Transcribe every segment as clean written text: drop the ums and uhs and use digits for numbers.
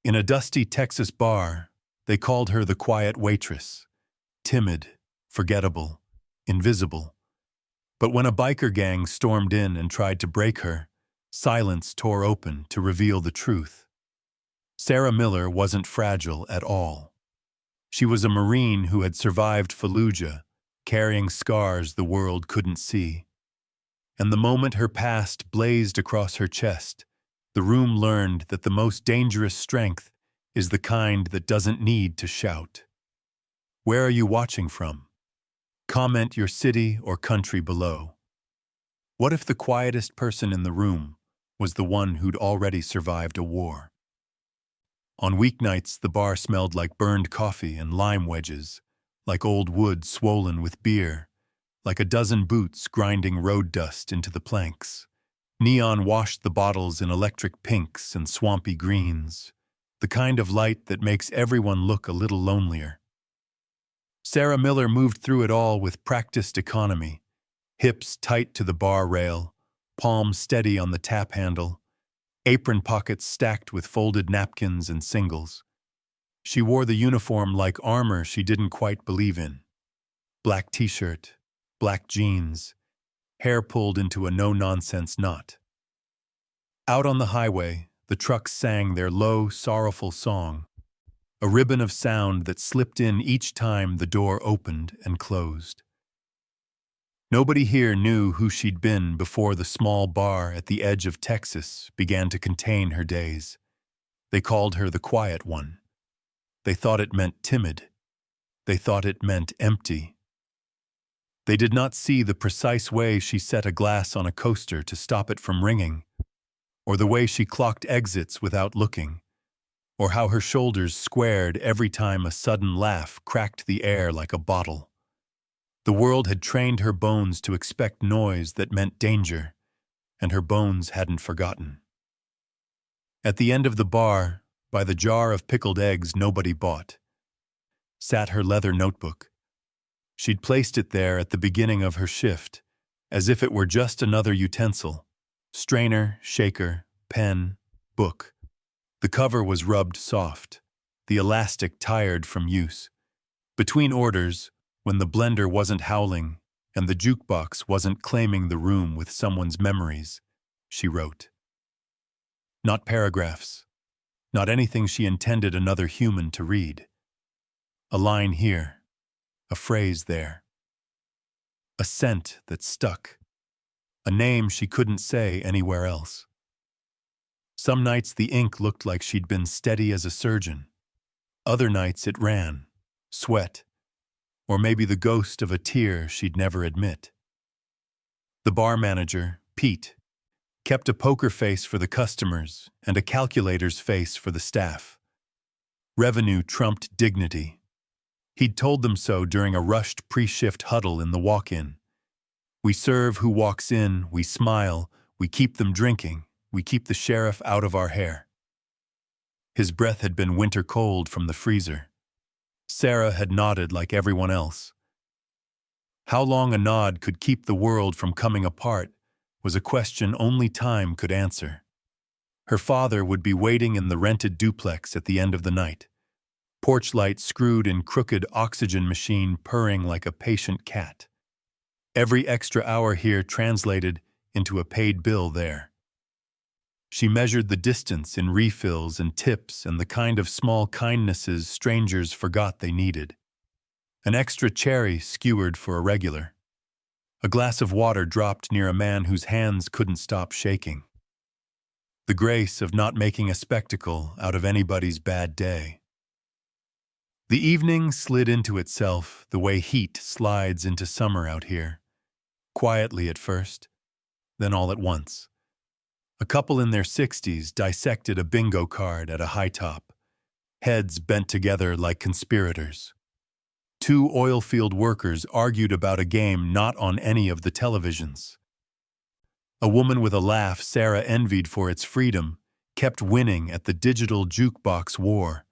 In a dusty Texas bar, they called her the quiet waitress, timid, forgettable, invisible. But when a biker gang stormed in and tried to break her, silence tore open to reveal the truth. Sarah Miller wasn't fragile at all. She was a Marine who had survived Fallujah, carrying scars the world couldn't see. And the moment her past blazed across her chest, the room learned that the most dangerous strength is the kind that doesn't need to shout. Where are you watching from? Comment your city or country below. What if the quietest person in the room was the one who'd already survived a war? On weeknights, the bar smelled like burned coffee and lime wedges, like old wood swollen with beer, like a dozen boots grinding road dust into the planks. Neon washed the bottles in electric pinks and swampy greens, the kind of light that makes everyone look a little lonelier. Sarah Miller moved through it all with practiced economy, hips tight to the bar rail, palms steady on the tap handle, apron pockets stacked with folded napkins and singles. She wore the uniform like armor she didn't quite believe in. Black t-shirt, black jeans, hair pulled into a no-nonsense knot. Out on the highway, the trucks sang their low, sorrowful song, a ribbon of sound that slipped in each time the door opened and closed. Nobody here knew who she'd been before the small bar at the edge of Texas began to contain her days. They called her the quiet one. They thought it meant timid. They thought it meant empty. They did not see the precise way she set a glass on a coaster to stop it from ringing, or the way she clocked exits without looking, or how her shoulders squared every time a sudden laugh cracked the air like a bottle. The world had trained her bones to expect noise that meant danger, and her bones hadn't forgotten. At the end of the bar, by the jar of pickled eggs nobody bought, sat her leather notebook. She'd placed it there at the beginning of her shift, as if it were just another utensil. Strainer, shaker, pen, book. The cover was rubbed soft, the elastic tired from use. Between orders, when the blender wasn't howling and the jukebox wasn't claiming the room with someone's memories, she wrote. Not paragraphs, not anything she intended another human to read. A line here, a phrase there. A scent that stuck, a name she couldn't say anywhere else. Some nights the ink looked like she'd been steady as a surgeon. Other nights it ran, sweat, or maybe the ghost of a tear she'd never admit. The bar manager, Pete, kept a poker face for the customers and a calculator's face for the staff. Revenue trumped dignity. He'd told them so during a rushed pre-shift huddle in the walk-in. We serve who walks in, we smile, we keep them drinking, we keep the sheriff out of our hair. His breath had been winter cold from the freezer. Sarah had nodded like everyone else. How long a nod could keep the world from coming apart was a question only time could answer. Her father would be waiting in the rented duplex at the end of the night. Porch light screwed in crooked oxygen machine purring like a patient cat. Every extra hour here translated into a paid bill there. She measured the distance in refills and tips and the kind of small kindnesses strangers forgot they needed. An extra cherry skewered for a regular. A glass of water dropped near a man whose hands couldn't stop shaking. The grace of not making a spectacle out of anybody's bad day. The evening slid into itself the way heat slides into summer out here. Quietly at first, then all at once. A couple in their 60s dissected a bingo card at a high top, heads bent together like conspirators. Two oil field workers argued about a game not on any of the televisions. A woman with a laugh Sarah envied for its freedom kept winning at the digital jukebox war,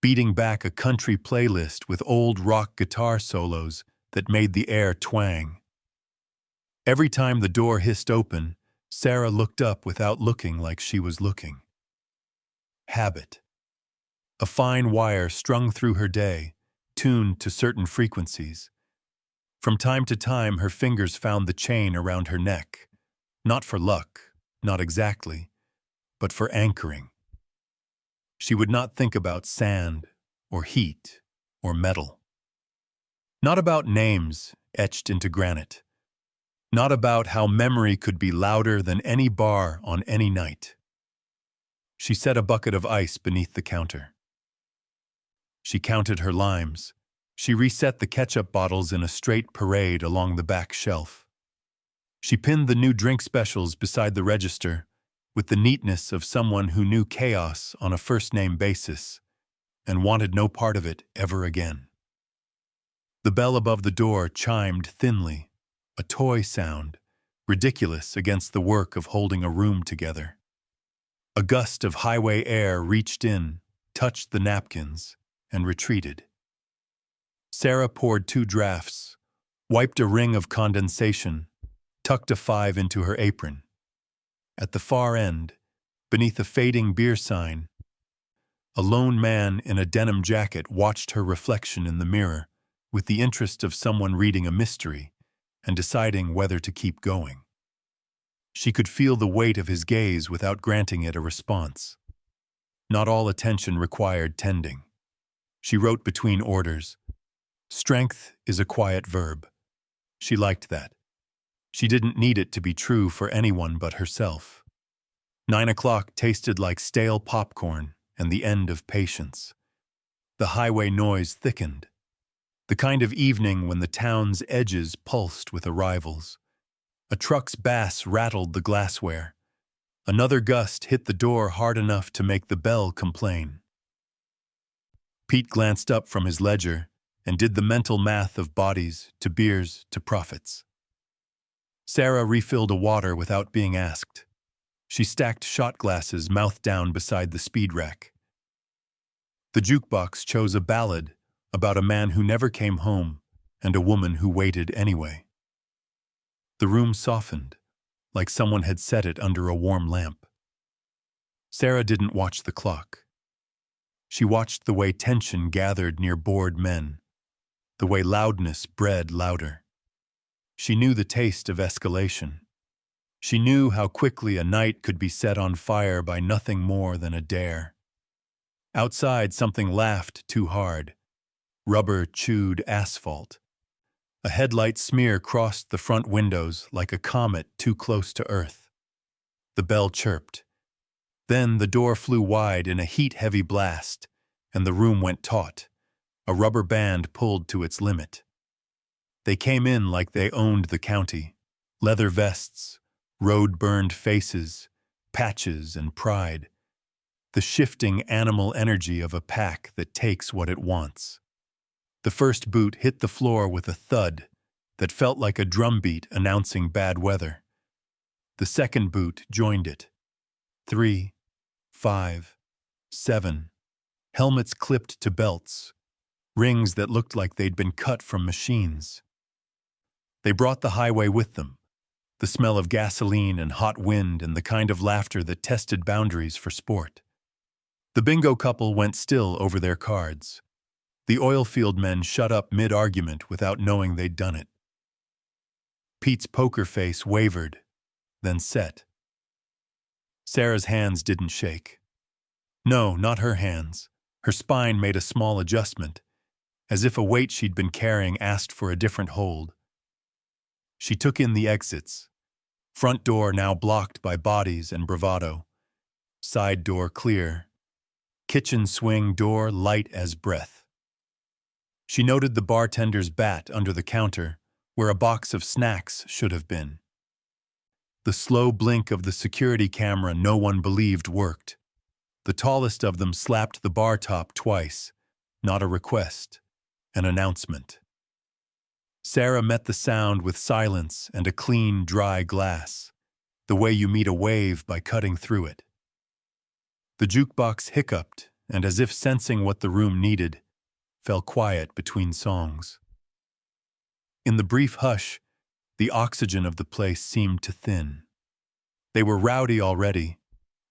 beating back a country playlist with old rock guitar solos that made the air twang. Every time the door hissed open, Sarah looked up without looking like she was looking. Habit. a fine wire strung through her day, tuned to certain frequencies. From time to time, her fingers found the chain around her neck, not for luck, not exactly, but for anchoring. She would not think about sand, or heat, or metal. Not about names etched into granite. Not about how memory could be louder than any bar on any night. She set a bucket of ice beneath the counter. She counted her limes. She reset the ketchup bottles in a straight parade along the back shelf. She pinned the new drink specials beside the register with the neatness of someone who knew chaos on a first-name basis and wanted no part of it ever again. The bell above the door chimed thinly, a toy sound, ridiculous against the work of holding a room together. A gust of highway air reached in, touched the napkins, and retreated. Sarah poured 2 drafts, wiped a ring of condensation, tucked a 5 into her apron. At the far end, beneath a fading beer sign, a lone man in a denim jacket watched her reflection in the mirror with the interest of someone reading a mystery and deciding whether to keep going. She could feel the weight of his gaze without granting it a response. Not all attention required tending. She wrote between orders, "Strength is a quiet verb." She liked that. She didn't need it to be true for anyone but herself. 9 o'clock tasted like stale popcorn and the end of patience. The highway noise thickened. The kind of evening when the town's edges pulsed with arrivals. A truck's bass rattled the glassware. Another gust hit the door hard enough to make the bell complain. Pete glanced up from his ledger and did the mental math of bodies to beers to profits. Sarah refilled a water without being asked. She stacked shot glasses mouth down beside the speed rack. The jukebox chose a ballad about a man who never came home and a woman who waited anyway. The room softened, like someone had set it under a warm lamp. Sarah didn't watch the clock. She watched the way tension gathered near bored men, the way loudness bred louder. She knew the taste of escalation. She knew how quickly a night could be set on fire by nothing more than a dare. Outside, something laughed too hard. Rubber chewed asphalt. A headlight smear crossed the front windows like a comet too close to Earth. The bell chirped. Then the door flew wide in a heat-heavy blast, and the room went taut. A rubber band pulled to its limit. They came in like they owned the county. Leather vests, road-burned faces, patches and pride. The shifting animal energy of a pack that takes what it wants. The first boot hit the floor with a thud that felt like a drumbeat announcing bad weather. The second boot joined it. 3, 5, 7. Helmets clipped to belts. Rings that looked like they'd been cut from machines. They brought the highway with them. The smell of gasoline and hot wind and the kind of laughter that tested boundaries for sport. The bingo couple went still over their cards. The oil field men shut up mid-argument without knowing they'd done it. Pete's poker face wavered, then set. Sarah's hands didn't shake. No, not her hands. Her spine made a small adjustment, as if a weight she'd been carrying asked for a different hold. She took in the exits. Front door now blocked by bodies and bravado. Side door clear. Kitchen swing door light as breath. She noted the bartender's bat under the counter, where a box of snacks should have been. The slow blink of the security camera no one believed worked. The tallest of them slapped the bar top twice, not a request, an announcement. Sarah met the sound with silence and a clean, dry glass, the way you meet a wave by cutting through it. The jukebox hiccuped, and as if sensing what the room needed, fell quiet between songs. In the brief hush, the oxygen of the place seemed to thin. They were rowdy already,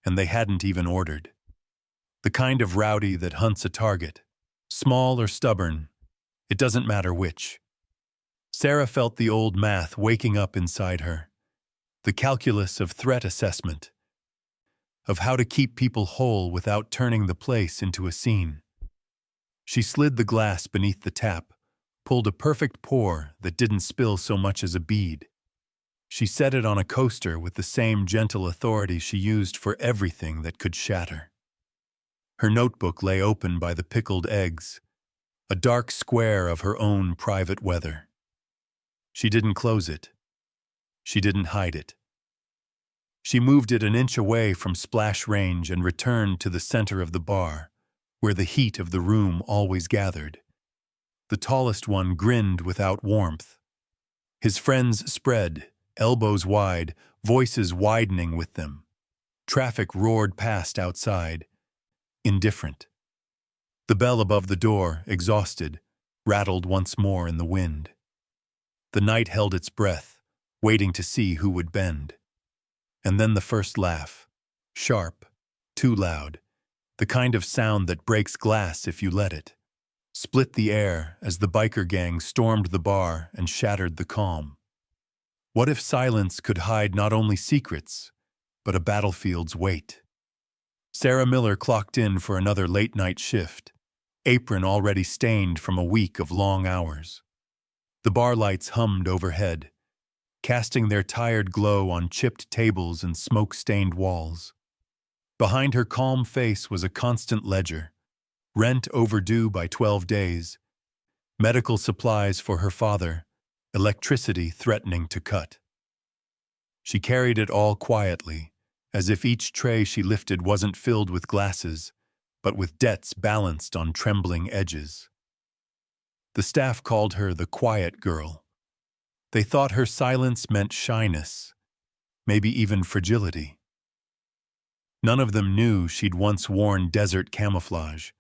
and they hadn't even ordered. The kind of rowdy that hunts a target. Small or stubborn, it doesn't matter which. Sarah felt the old math waking up inside her. The calculus of threat assessment. Of how to keep people whole without turning the place into a scene. She slid the glass beneath the tap, pulled a perfect pour that didn't spill so much as a bead. She set it on a coaster with the same gentle authority she used for everything that could shatter. Her notebook lay open by the pickled eggs, a dark square of her own private weather. She didn't close it. She didn't hide it. She moved it an inch away from splash range and returned to the center of the bar, where the heat of the room always gathered. The tallest one grinned without warmth. His friends spread, elbows wide, voices widening with them. Traffic roared past outside, indifferent. The bell above the door, exhausted, rattled once more in the wind. The night held its breath, waiting to see who would bend. And then the first laugh, sharp, too loud, the kind of sound that breaks glass if you let it, split the air as the biker gang stormed the bar and shattered the calm. What if silence could hide not only secrets, but a battlefield's weight? Sarah Miller clocked in for another late-night shift, apron already stained from a week of long hours. The bar lights hummed overhead, casting their tired glow on chipped tables and smoke-stained walls. Behind her calm face was a constant ledger, rent overdue by 12 days, medical supplies for her father, electricity threatening to cut. She carried it all quietly, as if each tray she lifted wasn't filled with glasses, but with debts balanced on trembling edges. The staff called her the quiet girl. They thought her silence meant shyness, maybe even fragility. None of them knew she'd once worn desert camouflage,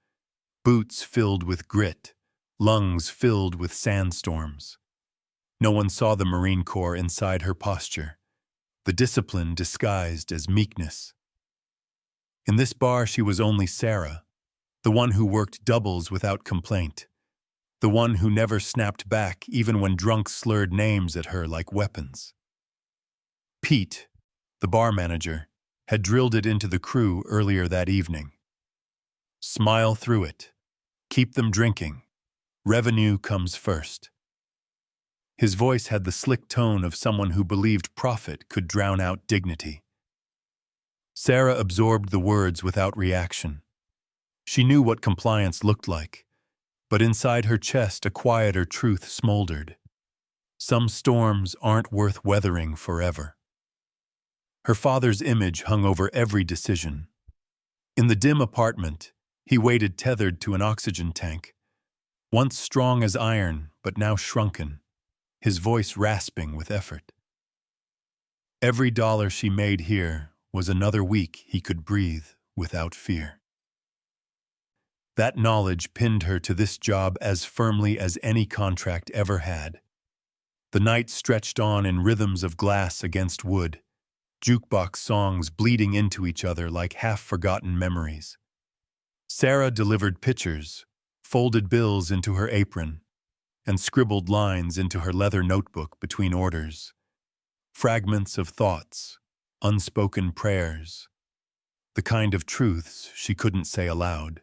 boots filled with grit, lungs filled with sandstorms. No one saw the Marine Corps inside her posture, the discipline disguised as meekness. In this bar she was only Sarah, the one who worked doubles without complaint, the one who never snapped back even when drunks slurred names at her like weapons. Pete, the bar manager, had drilled it into the crew earlier that evening. Smile through it. Keep them drinking. Revenue comes first. His voice had the slick tone of someone who believed profit could drown out dignity. Sarah absorbed the words without reaction. She knew what compliance looked like, but inside her chest a quieter truth smoldered. Some storms aren't worth weathering forever. Her father's image hung over every decision. In the dim apartment, he waited tethered to an oxygen tank, once strong as iron, but now shrunken, his voice rasping with effort. Every dollar she made here was another week he could breathe without fear. That knowledge pinned her to this job as firmly as any contract ever had. The night stretched on in rhythms of glass against wood, jukebox songs bleeding into each other like half-forgotten memories. Sarah delivered pitchers, folded bills into her apron, and scribbled lines into her leather notebook between orders. Fragments of thoughts, unspoken prayers, the kind of truths she couldn't say aloud.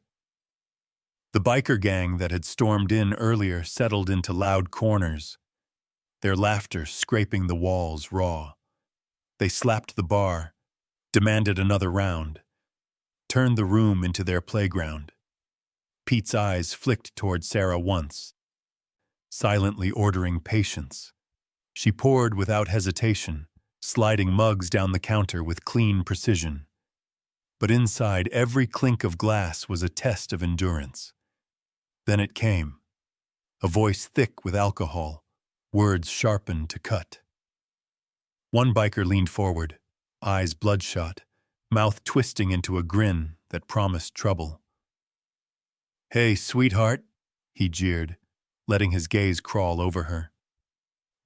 The biker gang that had stormed in earlier settled into loud corners, their laughter scraping the walls raw. They slapped the bar, demanded another round, turned the room into their playground. Pete's eyes flicked toward Sarah once, silently ordering patience. She poured without hesitation, sliding mugs down the counter with clean precision. But inside every clink of glass was a test of endurance. Then it came, a voice thick with alcohol, words sharpened to cut. One biker leaned forward, eyes bloodshot, mouth twisting into a grin that promised trouble. "Hey, sweetheart," he jeered, letting his gaze crawl over her.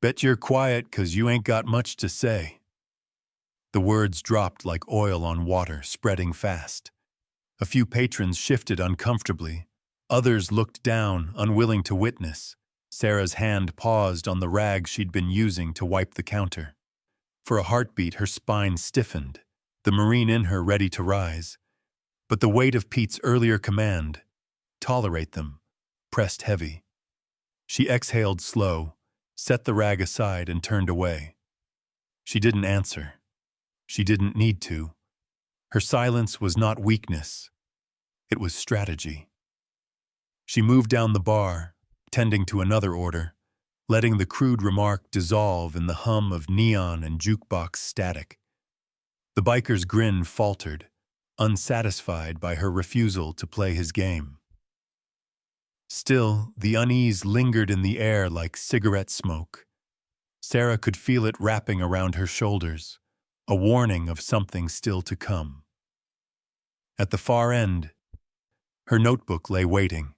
"Bet you're quiet 'cause you ain't got much to say." The words dropped like oil on water, spreading fast. A few patrons shifted uncomfortably. Others looked down, unwilling to witness. Sarah's hand paused on the rag she'd been using to wipe the counter. For a heartbeat, her spine stiffened, the Marine in her ready to rise. But the weight of Pete's earlier command, tolerate them, pressed heavy. She exhaled slow, set the rag aside and turned away. She didn't answer. She didn't need to. Her silence was not weakness. It was strategy. She moved down the bar, tending to another order, letting the crude remark dissolve in the hum of neon and jukebox static. The biker's grin faltered, unsatisfied by her refusal to play his game. Still, the unease lingered in the air like cigarette smoke. Sarah could feel it wrapping around her shoulders, a warning of something still to come. At the far end, her notebook lay waiting,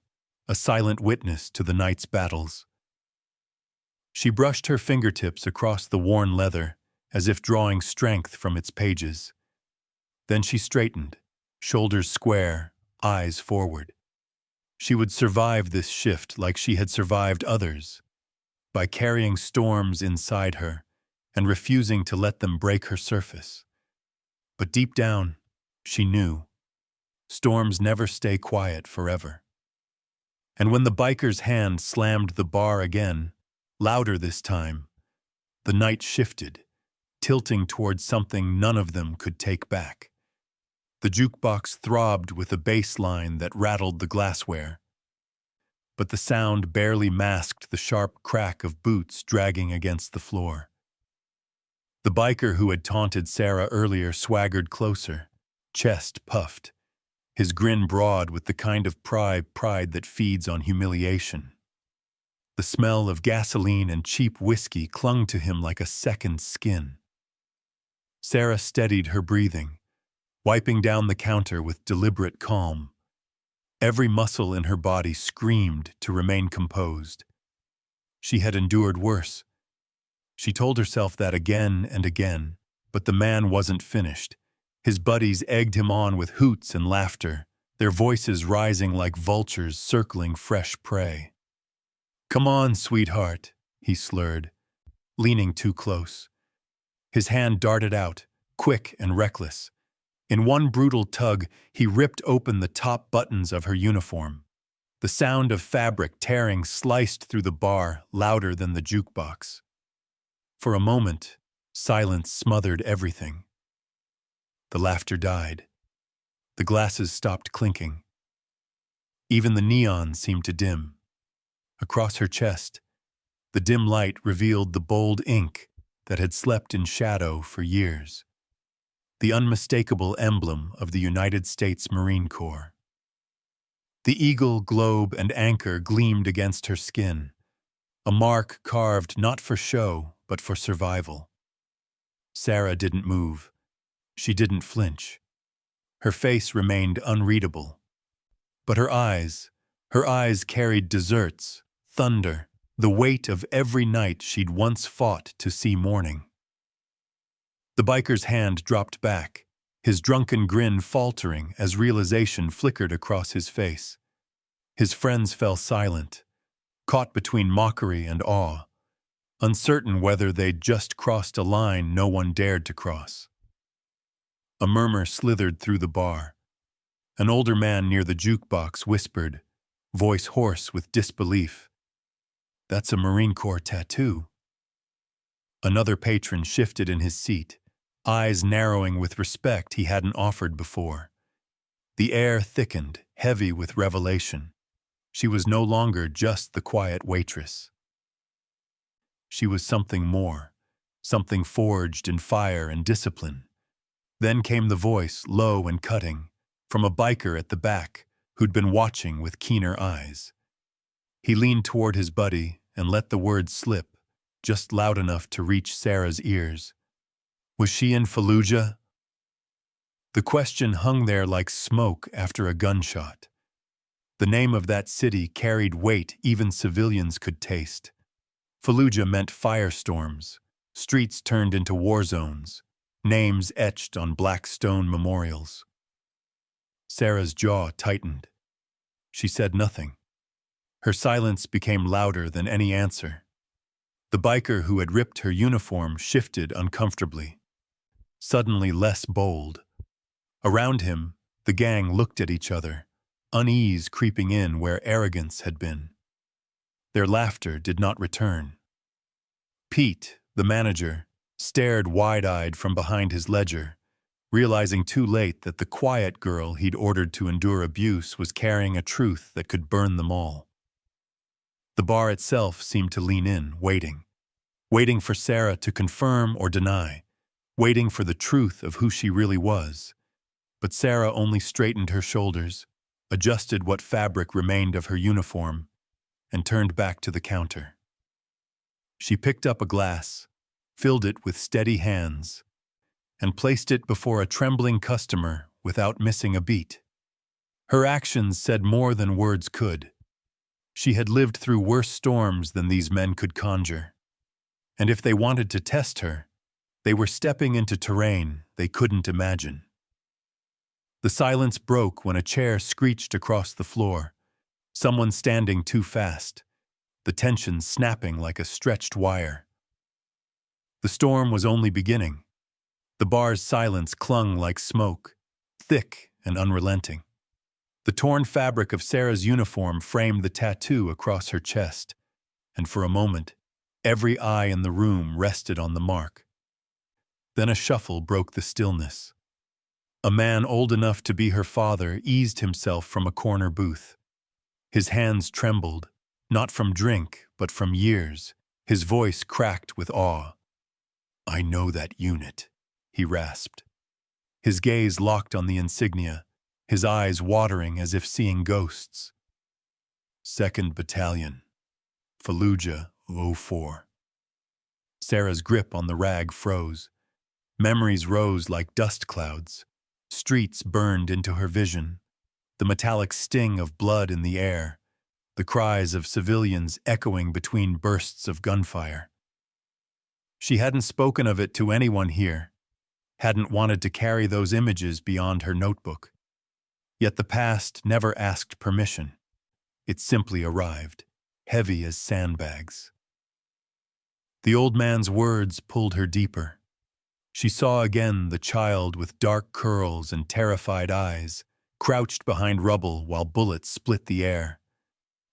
a silent witness to the night's battles. She brushed her fingertips across the worn leather, as if drawing strength from its pages. Then she straightened, shoulders square, eyes forward. She would survive this shift like she had survived others, by carrying storms inside her and refusing to let them break her surface. But deep down, she knew, storms never stay quiet forever. And when the biker's hand slammed the bar again, louder this time, the night shifted, tilting towards something none of them could take back. The jukebox throbbed with a bass line that rattled the glassware, but the sound barely masked the sharp crack of boots dragging against the floor. The biker who had taunted Sarah earlier swaggered closer, chest puffed, his grin broad with the kind of pride that feeds on humiliation. The smell of gasoline and cheap whiskey clung to him like a second skin. Sarah steadied her breathing, wiping down the counter with deliberate calm. Every muscle in her body screamed to remain composed. She had endured worse. She told herself that again and again, but the man wasn't finished. His buddies egged him on with hoots and laughter, their voices rising like vultures circling fresh prey. "Come on, sweetheart," he slurred, leaning too close. His hand darted out, quick and reckless. In one brutal tug, he ripped open the top buttons of her uniform. The sound of fabric tearing sliced through the bar, louder than the jukebox. For a moment, silence smothered everything. The laughter died. The glasses stopped clinking. Even the neon seemed to dim. Across her chest, the dim light revealed the bold ink that had slept in shadow for years. The unmistakable emblem of the United States Marine Corps. The eagle, globe, and anchor gleamed against her skin, a mark carved not for show, but for survival. Sarah didn't move. She didn't flinch. Her face remained unreadable. But her eyes carried deserts, thunder, the weight of every night she'd once fought to see morning. The biker's hand dropped back, his drunken grin faltering as realization flickered across his face. His friends fell silent, caught between mockery and awe, uncertain whether they'd just crossed a line no one dared to cross. A murmur slithered through the bar. An older man near the jukebox whispered, voice hoarse with disbelief, "That's a Marine Corps tattoo." Another patron shifted in his seat, eyes narrowing with respect he hadn't offered before. The air thickened, heavy with revelation. She was no longer just the quiet waitress. She was something more, something forged in fire and discipline. Then came the voice, low and cutting, from a biker at the back who'd been watching with keener eyes. He leaned toward his buddy and let the words slip, just loud enough to reach Sarah's ears. Was she in Fallujah? The question hung there like smoke after a gunshot. The name of that city carried weight even civilians could taste. Fallujah meant firestorms, streets turned into war zones, names etched on black stone memorials. Sarah's jaw tightened. She said nothing. Her silence became louder than any answer. The biker who had ripped her uniform shifted uncomfortably, suddenly less bold. Around him, the gang looked at each other, unease creeping in where arrogance had been. Their laughter did not return. Pete, the manager, stared wide-eyed from behind his ledger, realizing too late that the quiet girl he'd ordered to endure abuse was carrying a truth that could burn them all. The bar itself seemed to lean in, waiting for Sarah to confirm or deny, waiting for the truth of who she really was. But Sarah only straightened her shoulders, adjusted what fabric remained of her uniform, and turned back to the counter. She picked up a glass, filled it with steady hands, and placed it before a trembling customer without missing a beat. Her actions said more than words could. She had lived through worse storms than these men could conjure. And if they wanted to test her, they were stepping into terrain they couldn't imagine. The silence broke when a chair screeched across the floor, someone standing too fast, the tension snapping like a stretched wire. The storm was only beginning. The bar's silence clung like smoke, thick and unrelenting. The torn fabric of Sarah's uniform framed the tattoo across her chest, and for a moment, every eye in the room rested on the mark. Then a shuffle broke the stillness. A man old enough to be her father eased himself from a corner booth. His hands trembled, not from drink, but from years. His voice cracked with awe. "I know that unit," he rasped. His gaze locked on the insignia, his eyes watering as if seeing ghosts. 2nd Battalion, Fallujah 04. Sarah's grip on the rag froze. Memories rose like dust clouds. Streets burned into her vision. The metallic sting of blood in the air. The cries of civilians echoing between bursts of gunfire. She hadn't spoken of it to anyone here, hadn't wanted to carry those images beyond her notebook. Yet the past never asked permission. It simply arrived, heavy as sandbags. The old man's words pulled her deeper. She saw again the child with dark curls and terrified eyes, crouched behind rubble while bullets split the air.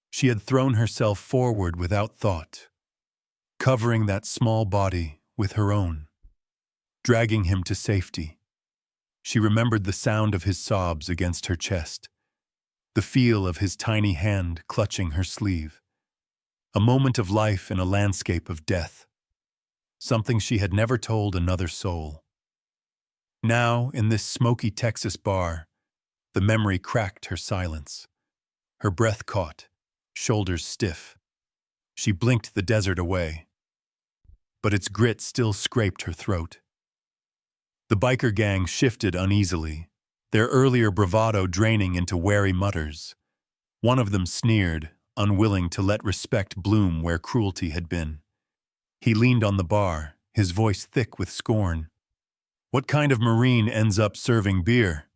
She had thrown herself forward without thought, covering that small body with her own, dragging him to safety. She remembered the sound of his sobs against her chest, the feel of his tiny hand clutching her sleeve. A moment of life in a landscape of death. Something she had never told another soul. Now, in this smoky Texas bar, the memory cracked her silence. Her breath caught, shoulders stiff. She blinked the desert away, but its grit still scraped her throat. The biker gang shifted uneasily, their earlier bravado draining into wary mutters. One of them sneered, unwilling to let respect bloom where cruelty had been. He leaned on the bar, his voice thick with scorn. "What kind of Marine ends up serving beer?"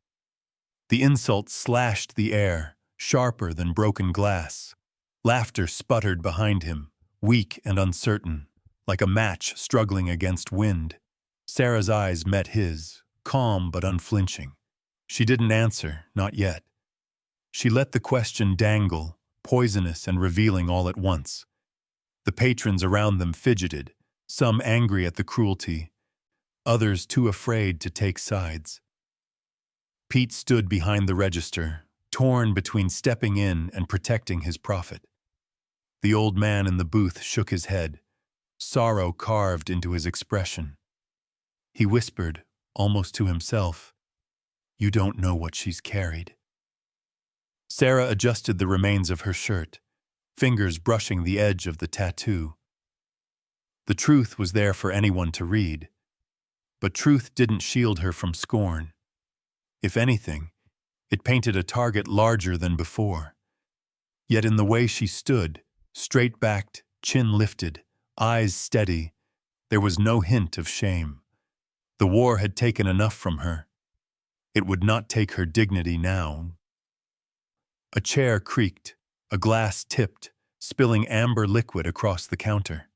The insult slashed the air, sharper than broken glass. Laughter sputtered behind him, weak and uncertain, like a match struggling against wind. Sarah's eyes met his, calm but unflinching. She didn't answer, not yet. She let the question dangle, poisonous and revealing all at once. The patrons around them fidgeted, some angry at the cruelty, others too afraid to take sides. Pete stood behind the register, torn between stepping in and protecting his profit. The old man in the booth shook his head, sorrow carved into his expression. He whispered, almost to himself, "You don't know what she's carried." Sarah adjusted the remains of her shirt, fingers brushing the edge of the tattoo. The truth was there for anyone to read, but truth didn't shield her from scorn. If anything, it painted a target larger than before. Yet in the way she stood, straight-backed, chin lifted, eyes steady, there was no hint of shame. The war had taken enough from her. It would not take her dignity now. A chair creaked, a glass tipped, spilling amber liquid across the counter.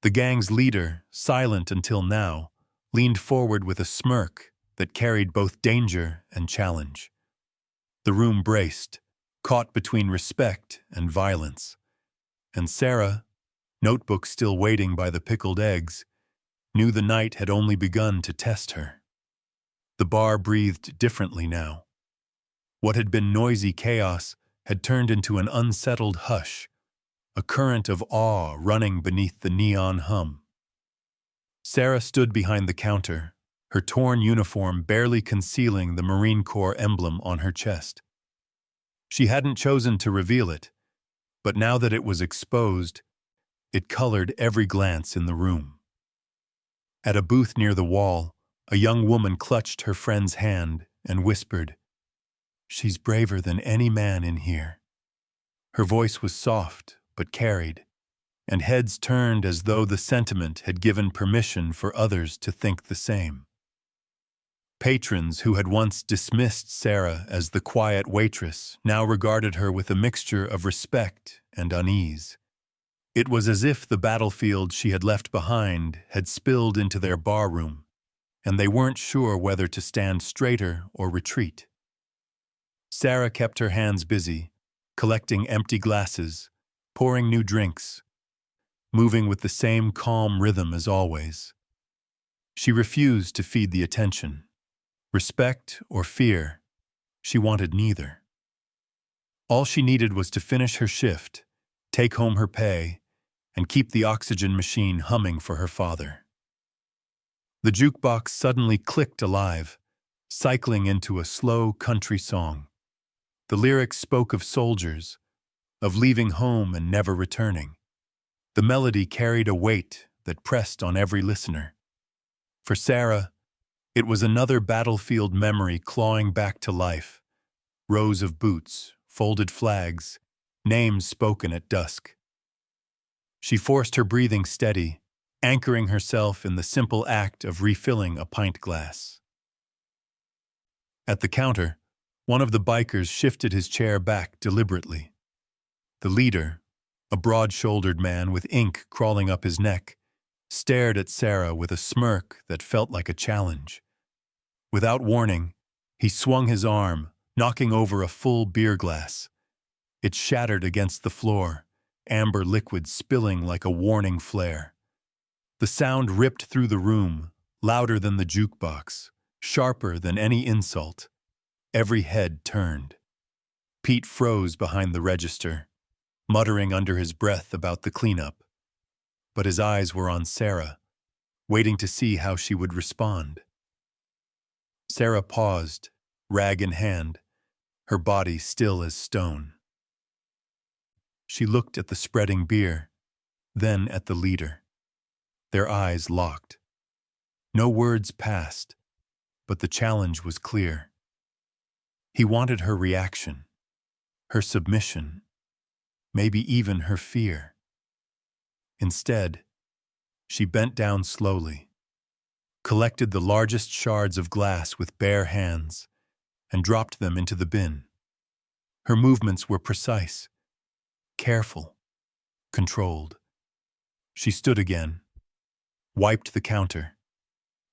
The gang's leader, silent until now, leaned forward with a smirk that carried both danger and challenge. The room braced, caught between respect and violence. And Sarah, notebook still waiting by the pickled eggs, knew the night had only begun to test her. The bar breathed differently now. What had been noisy chaos had turned into an unsettled hush, a current of awe running beneath the neon hum. Sarah stood behind the counter, her torn uniform barely concealing the Marine Corps emblem on her chest. She hadn't chosen to reveal it, but now that it was exposed, it colored every glance in the room. At a booth near the wall, a young woman clutched her friend's hand and whispered, "She's braver than any man in here." Her voice was soft but carried, and heads turned as though the sentiment had given permission for others to think the same. Patrons who had once dismissed Sarah as the quiet waitress now regarded her with a mixture of respect and unease. It was as if the battlefield she had left behind had spilled into their barroom, and they weren't sure whether to stand straighter or retreat. Sarah kept her hands busy, collecting empty glasses, pouring new drinks, moving with the same calm rhythm as always. She refused to feed the attention. Respect or fear, she wanted neither. All she needed was to finish her shift, take home her pay, and keep the oxygen machine humming for her father. The jukebox suddenly clicked alive, cycling into a slow country song. The lyrics spoke of soldiers, of leaving home and never returning. The melody carried a weight that pressed on every listener. For Sarah, it was another battlefield memory clawing back to life. Rows of boots, folded flags, names spoken at dusk. She forced her breathing steady, anchoring herself in the simple act of refilling a pint glass. At the counter, one of the bikers shifted his chair back deliberately. The leader, a broad-shouldered man with ink crawling up his neck, stared at Sarah with a smirk that felt like a challenge. Without warning, he swung his arm, knocking over a full beer glass. It shattered against the floor, amber liquid spilling like a warning flare. The sound ripped through the room, louder than the jukebox, sharper than any insult. Every head turned. Pete froze behind the register, muttering under his breath about the cleanup. But his eyes were on Sarah, waiting to see how she would respond. Sarah paused, rag in hand, her body still as stone. She looked at the spreading beer, then at the leader. Their eyes locked. No words passed, but the challenge was clear. He wanted her reaction, her submission, maybe even her fear. Instead, she bent down slowly, collected the largest shards of glass with bare hands, and dropped them into the bin. Her movements were precise, careful, controlled. She stood again, wiped the counter,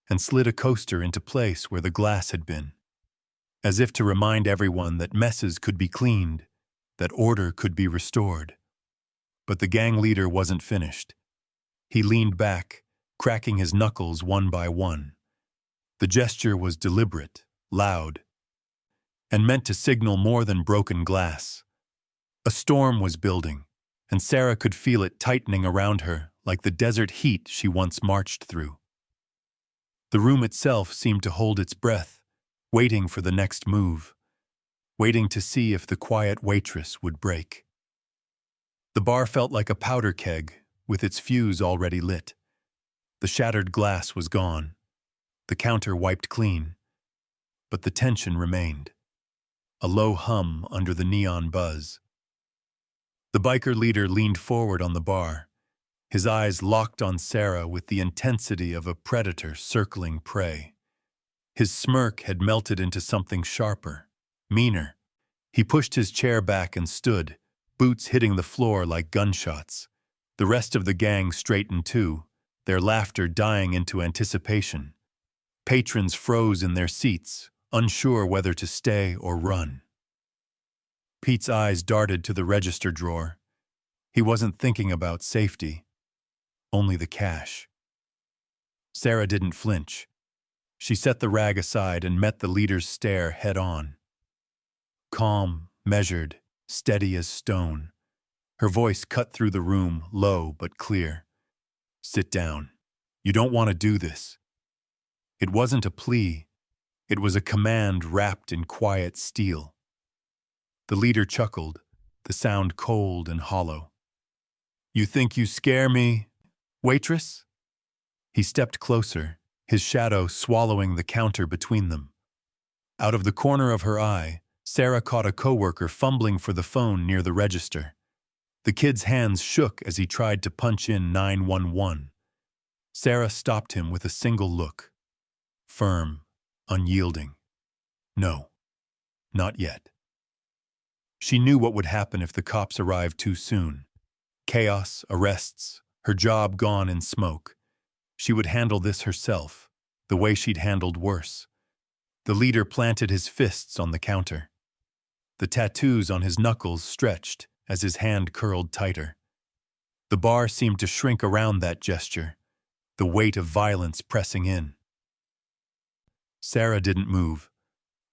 and slid a coaster into place where the glass had been, as if to remind everyone that messes could be cleaned, that order could be restored. But the gang leader wasn't finished. He leaned back, cracking his knuckles one by one. The gesture was deliberate, loud, and meant to signal more than broken glass. A storm was building, and Sarah could feel it tightening around her like the desert heat she once marched through. The room itself seemed to hold its breath, waiting for the next move, waiting to see if the quiet waitress would break. The bar felt like a powder keg, with its fuse already lit. The shattered glass was gone, the counter wiped clean, but the tension remained. A low hum under the neon buzz. The biker leader leaned forward on the bar, his eyes locked on Sarah with the intensity of a predator circling prey. His smirk had melted into something sharper, meaner. He pushed his chair back and stood, boots hitting the floor like gunshots. The rest of the gang straightened too, their laughter dying into anticipation. Patrons froze in their seats, unsure whether to stay or run. Pete's eyes darted to the register drawer. He wasn't thinking about safety, only the cash. Sarah didn't flinch. She set the rag aside and met the leader's stare head-on. Calm, measured, steady as stone. Her voice cut through the room, low but clear. "Sit down. You don't want to do this." It wasn't a plea. It was a command wrapped in quiet steel. The leader chuckled, the sound cold and hollow. "You think you scare me, waitress?" He stepped closer, his shadow swallowing the counter between them. Out of the corner of her eye, Sarah caught a coworker fumbling for the phone near the register. The kid's hands shook as he tried to punch in 911. Sarah stopped him with a single look. Firm, unyielding. No, not yet. She knew what would happen if the cops arrived too soon. Chaos, arrests, her job gone in smoke. She would handle this herself, the way she'd handled worse. The leader planted his fists on the counter. The tattoos on his knuckles stretched as his hand curled tighter. The bar seemed to shrink around that gesture, the weight of violence pressing in. Sarah didn't move.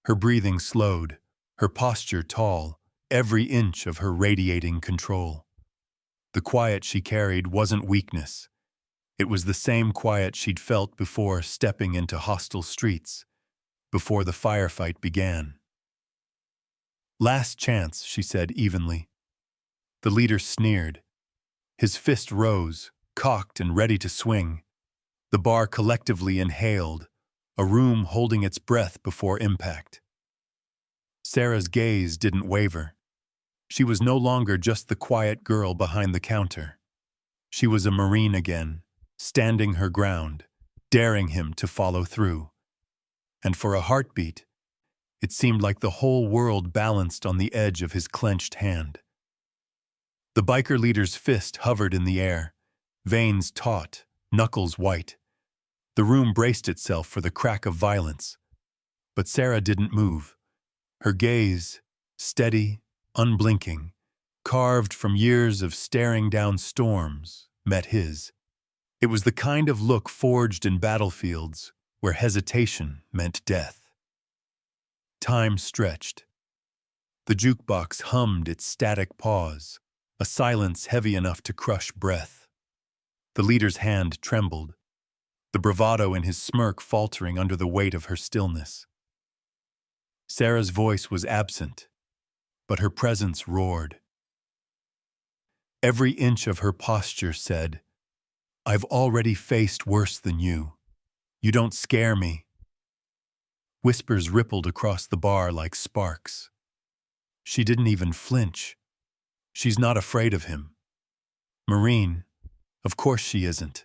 Her breathing slowed, her posture tall, every inch of her radiating control. The quiet she carried wasn't weakness. It was the same quiet she'd felt before stepping into hostile streets, before the firefight began. "Last chance," she said evenly. The leader sneered. His fist rose, cocked and ready to swing. The bar collectively inhaled, a room holding its breath before impact. Sarah's gaze didn't waver. She was no longer just the quiet girl behind the counter. She was a Marine again, standing her ground, daring him to follow through. And for a heartbeat, it seemed like the whole world balanced on the edge of his clenched hand. The biker leader's fist hovered in the air, veins taut, knuckles white. The room braced itself for the crack of violence. But Sarah didn't move. Her gaze, steady, unblinking, carved from years of staring down storms, met his. It was the kind of look forged in battlefields where hesitation meant death. Time stretched. The jukebox hummed its static pause, a silence heavy enough to crush breath. The leader's hand trembled, the bravado in his smirk faltering under the weight of her stillness. Sarah's voice was absent, but her presence roared. Every inch of her posture said, "I've already faced worse than you. You don't scare me." Whispers rippled across the bar like sparks. She didn't even flinch. She's not afraid of him. Marine, of course she isn't.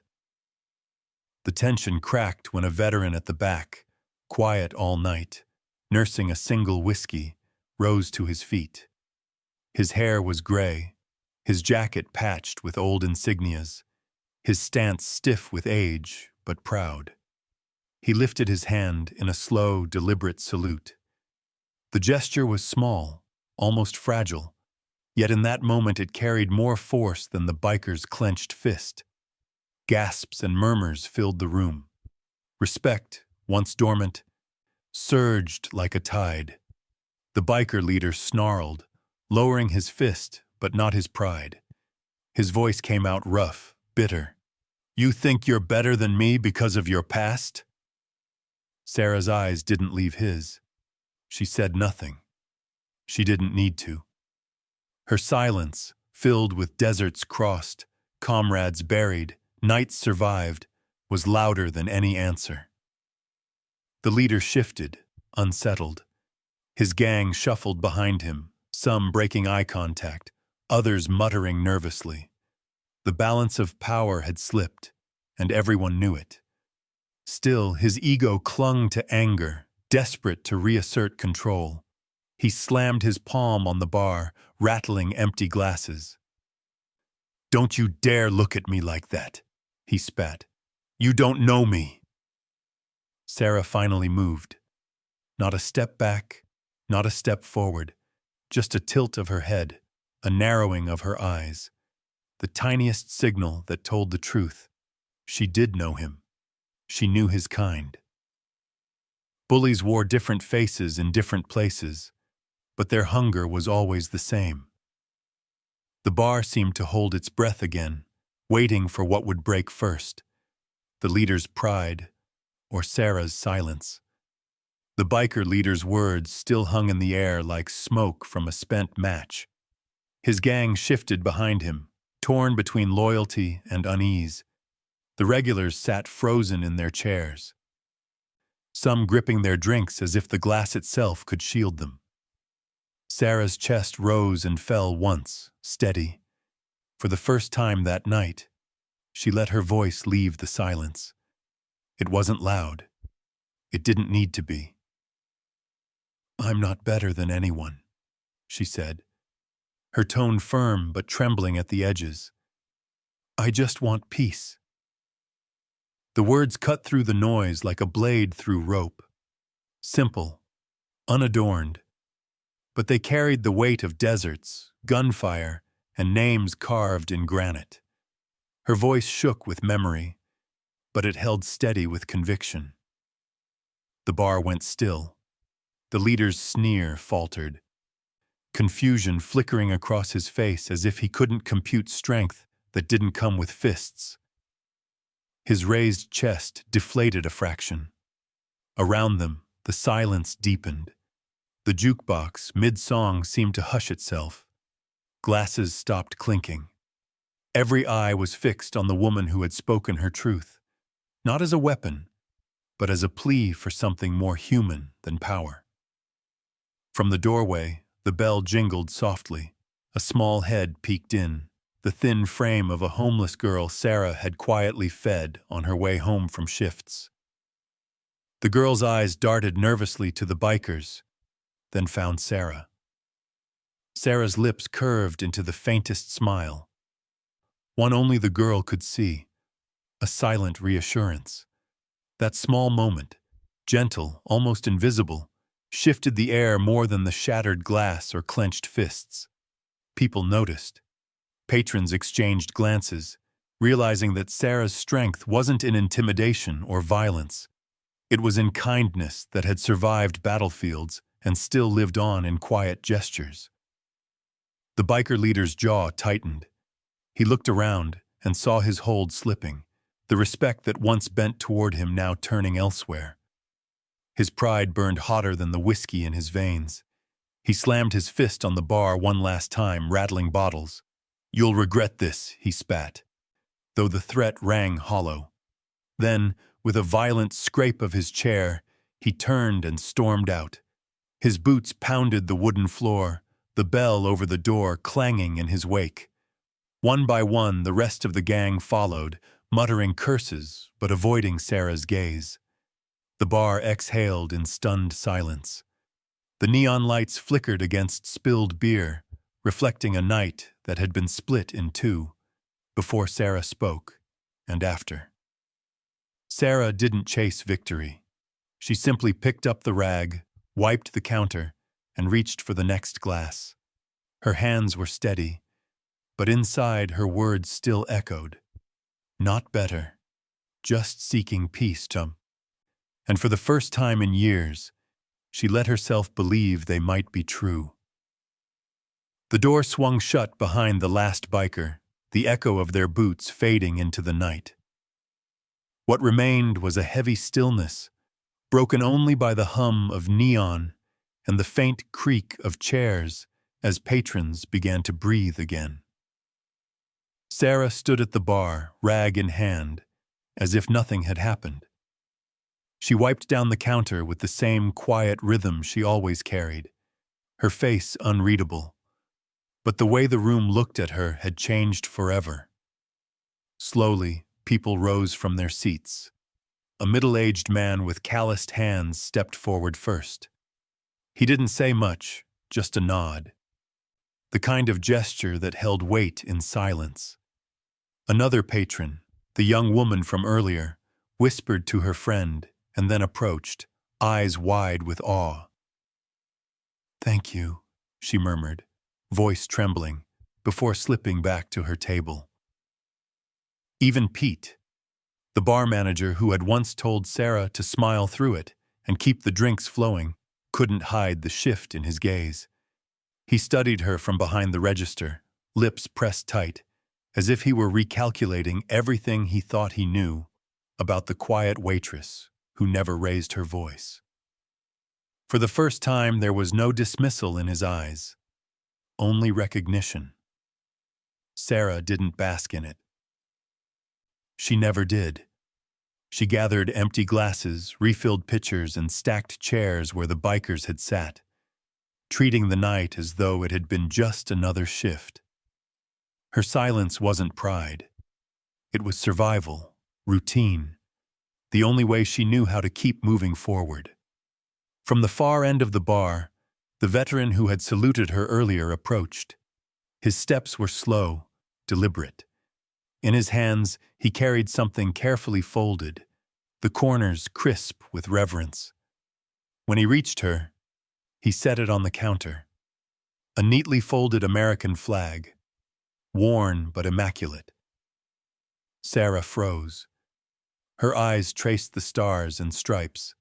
The tension cracked when a veteran at the back, quiet all night, nursing a single whiskey, rose to his feet. His hair was gray, his jacket patched with old insignias, his stance stiff with age, but proud. He lifted his hand in a slow, deliberate salute. The gesture was small, almost fragile, yet in that moment it carried more force than the biker's clenched fist. Gasps and murmurs filled the room. Respect, once dormant, surged like a tide. The biker leader snarled, lowering his fist, but not his pride. His voice came out rough, bitter. "You think you're better than me because of your past?" Sarah's eyes didn't leave his. She said nothing. She didn't need to. Her silence, filled with deserts crossed, comrades buried, nights survived, was louder than any answer. The leader shifted, unsettled. His gang shuffled behind him, some breaking eye contact, others muttering nervously. The balance of power had slipped, and everyone knew it. Still, his ego clung to anger, desperate to reassert control. He slammed his palm on the bar, rattling empty glasses. "Don't you dare look at me like that," he spat. "You don't know me." Sarah finally moved. Not a step back, not a step forward, just a tilt of her head, a narrowing of her eyes. The tiniest signal that told the truth. She did know him. She knew his kind. Bullies wore different faces in different places, but their hunger was always the same. The bar seemed to hold its breath again, waiting for what would break first. The leader's pride, or Sarah's silence. The biker leader's words still hung in the air like smoke from a spent match. His gang shifted behind him, torn between loyalty and unease. The regulars sat frozen in their chairs, some gripping their drinks as if the glass itself could shield them. Sarah's chest rose and fell once, steady. For the first time that night, she let her voice leave the silence. It wasn't loud. It didn't need to be. "I'm not better than anyone," she said, her tone firm but trembling at the edges. "I just want peace." The words cut through the noise like a blade through rope. Simple, unadorned, but they carried the weight of deserts, gunfire, and names carved in granite. Her voice shook with memory, but it held steady with conviction. The bar went still. The leader's sneer faltered, confusion flickering across his face as if he couldn't compute strength that didn't come with fists. His raised chest deflated a fraction. Around them, the silence deepened. The jukebox, mid-song, seemed to hush itself. Glasses stopped clinking. Every eye was fixed on the woman who had spoken her truth, not as a weapon, but as a plea for something more human than power. From the doorway, the bell jingled softly. A small head peeked in, the thin frame of a homeless girl Sarah had quietly fed on her way home from shifts. The girl's eyes darted nervously to the bikers, then found Sarah. Sarah's lips curved into the faintest smile, one only the girl could see, a silent reassurance. That small moment, gentle, almost invisible, shifted the air more than the shattered glass or clenched fists. People noticed. Patrons exchanged glances, realizing that Sarah's strength wasn't in intimidation or violence. It was in kindness that had survived battlefields and still lived on in quiet gestures. The biker leader's jaw tightened. He looked around and saw his hold slipping, the respect that once bent toward him now turning elsewhere. His pride burned hotter than the whiskey in his veins. He slammed his fist on the bar one last time, rattling bottles. "You'll regret this," he spat, though the threat rang hollow. Then, with a violent scrape of his chair, he turned and stormed out. His boots pounded the wooden floor, the bell over the door clanging in his wake. One by one, the rest of the gang followed, muttering curses but avoiding Sarah's gaze. The bar exhaled in stunned silence. The neon lights flickered against spilled beer, reflecting a night that had been split in two, before Sarah spoke, and after. Sarah didn't chase victory. She simply picked up the rag, wiped the counter, and reached for the next glass. Her hands were steady, but inside her words still echoed. Not better, just seeking peace, Tom. And for the first time in years, she let herself believe they might be true. The door swung shut behind the last biker, the echo of their boots fading into the night. What remained was a heavy stillness, broken only by the hum of neon and the faint creak of chairs as patrons began to breathe again. Sarah stood at the bar, rag in hand, as if nothing had happened. She wiped down the counter with the same quiet rhythm she always carried, her face unreadable. But the way the room looked at her had changed forever. Slowly, people rose from their seats. A middle-aged man with calloused hands stepped forward first. He didn't say much, just a nod. The kind of gesture that held weight in silence. Another patron, the young woman from earlier, whispered to her friend and then approached, eyes wide with awe. "Thank you," she murmured, voice trembling, before slipping back to her table. Even Pete, the bar manager who had once told Sarah to smile through it and keep the drinks flowing, couldn't hide the shift in his gaze. He studied her from behind the register, lips pressed tight, as if he were recalculating everything he thought he knew about the quiet waitress who never raised her voice. For the first time, there was no dismissal in his eyes, only recognition. Sarah didn't bask in it. She never did. She gathered empty glasses, refilled pitchers, and stacked chairs where the bikers had sat, treating the night as though it had been just another shift. Her silence wasn't pride. It was survival, routine, the only way she knew how to keep moving forward. From the far end of the bar, the veteran who had saluted her earlier approached. His steps were slow, deliberate. In his hands, he carried something carefully folded, the corners crisp with reverence. When he reached her, he set it on the counter. A neatly folded American flag, worn but immaculate. Sarah froze. Her eyes traced the stars and stripes.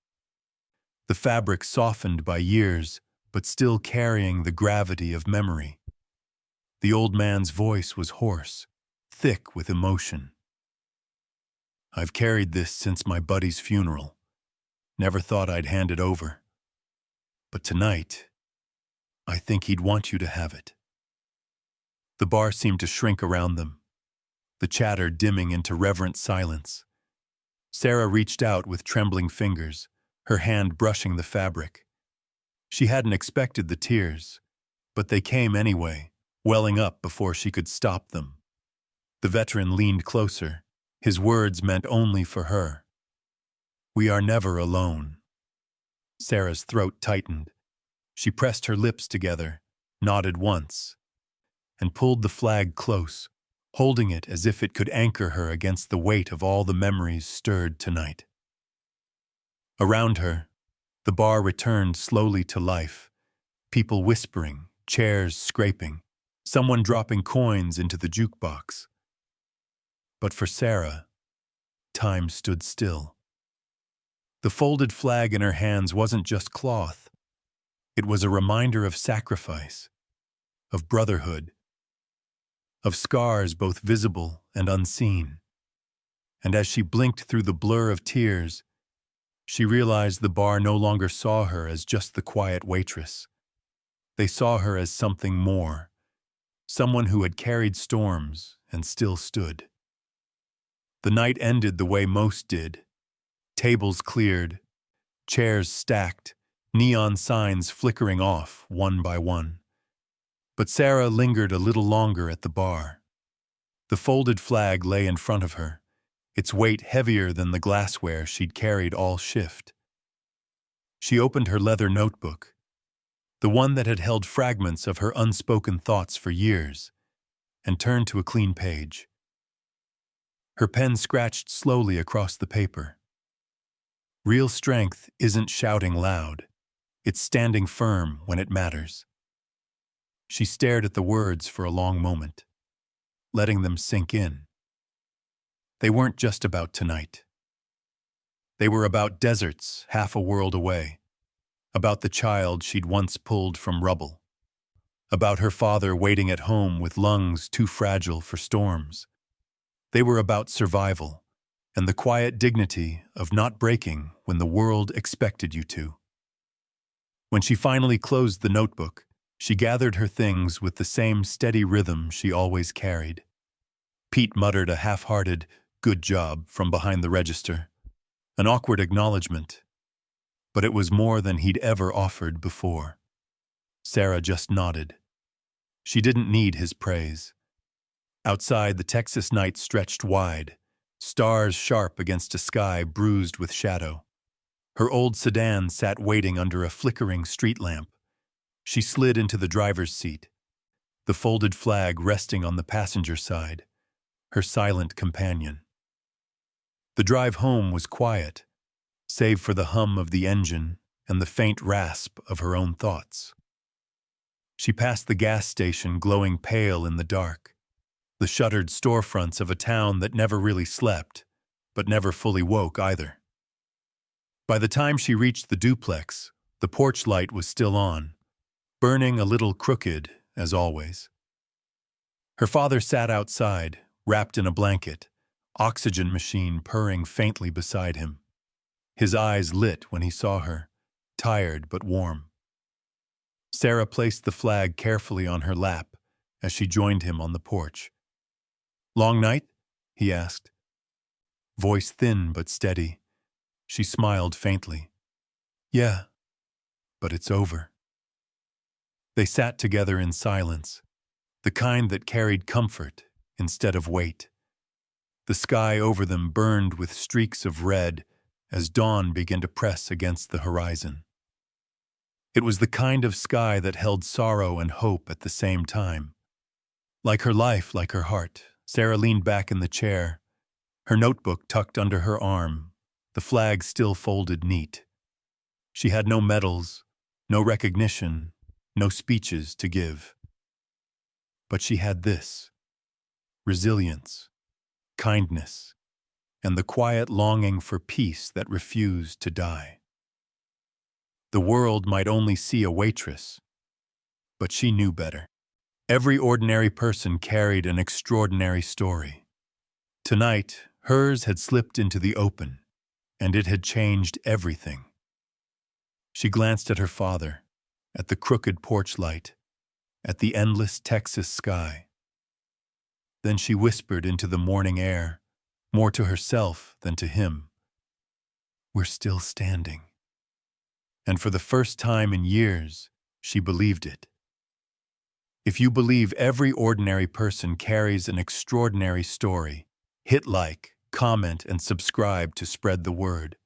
The fabric softened by years, but still carrying the gravity of memory. The old man's voice was hoarse, thick with emotion. "I've carried this since my buddy's funeral. Never thought I'd hand it over. But tonight, I think he'd want you to have it." The bar seemed to shrink around them, the chatter dimming into reverent silence. Sarah reached out with trembling fingers, her hand brushing the fabric. She hadn't expected the tears, but they came anyway, welling up before she could stop them. The veteran leaned closer, his words meant only for her. "We are never alone." Sarah's throat tightened. She pressed her lips together, nodded once, and pulled the flag close, holding it as if it could anchor her against the weight of all the memories stirred tonight. Around her, the bar returned slowly to life, people whispering, chairs scraping, someone dropping coins into the jukebox. But for Sarah, time stood still. The folded flag in her hands wasn't just cloth. It was a reminder of sacrifice, of brotherhood, of scars both visible and unseen. And as she blinked through the blur of tears, she realized the bar no longer saw her as just the quiet waitress. They saw her as something more, someone who had carried storms and still stood. The night ended the way most did. Tables cleared, chairs stacked, neon signs flickering off one by one. But Sarah lingered a little longer at the bar. The folded flag lay in front of her, its weight heavier than the glassware she'd carried all shift. She opened her leather notebook, the one that had held fragments of her unspoken thoughts for years, and turned to a clean page. Her pen scratched slowly across the paper. Real strength isn't shouting loud. It's standing firm when it matters. She stared at the words for a long moment, letting them sink in. They weren't just about tonight. They were about deserts half a world away, about the child she'd once pulled from rubble, about her father waiting at home with lungs too fragile for storms. They were about survival and the quiet dignity of not breaking when the world expected you to. When she finally closed the notebook, she gathered her things with the same steady rhythm she always carried. Pete muttered a half-hearted, "Good job," from behind the register. An awkward acknowledgement, but it was more than he'd ever offered before. Sarah just nodded. She didn't need his praise. Outside, the Texas night stretched wide, stars sharp against a sky bruised with shadow. Her old sedan sat waiting under a flickering street lamp. She slid into the driver's seat, the folded flag resting on the passenger side, her silent companion. The drive home was quiet, save for the hum of the engine and the faint rasp of her own thoughts. She passed the gas station glowing pale in the dark, the shuttered storefronts of a town that never really slept, but never fully woke either. By the time she reached the duplex, the porch light was still on, burning a little crooked, as always. Her father sat outside, wrapped in a blanket, oxygen machine purring faintly beside him. His eyes lit when he saw her, tired but warm. Sarah placed the flag carefully on her lap as she joined him on the porch. "Long night?" he asked. Voice thin but steady. She smiled faintly. "Yeah, but it's over." They sat together in silence, the kind that carried comfort instead of weight. The sky over them burned with streaks of red as dawn began to press against the horizon. It was the kind of sky that held sorrow and hope at the same time. Like her life, like her heart, Sarah leaned back in the chair, her notebook tucked under her arm, the flag still folded neat. She had no medals, no recognition, no speeches to give. But she had this: resilience, kindness, and the quiet longing for peace that refused to die. The world might only see a waitress, but she knew better. Every ordinary person carried an extraordinary story. Tonight, hers had slipped into the open, and it had changed everything. She glanced at her father, at the crooked porch light, at the endless Texas sky. Then she whispered into the morning air, more to herself than to him, "We're still standing." And for the first time in years, she believed it. If you believe every ordinary person carries an extraordinary story, hit like, comment, and subscribe to spread the word.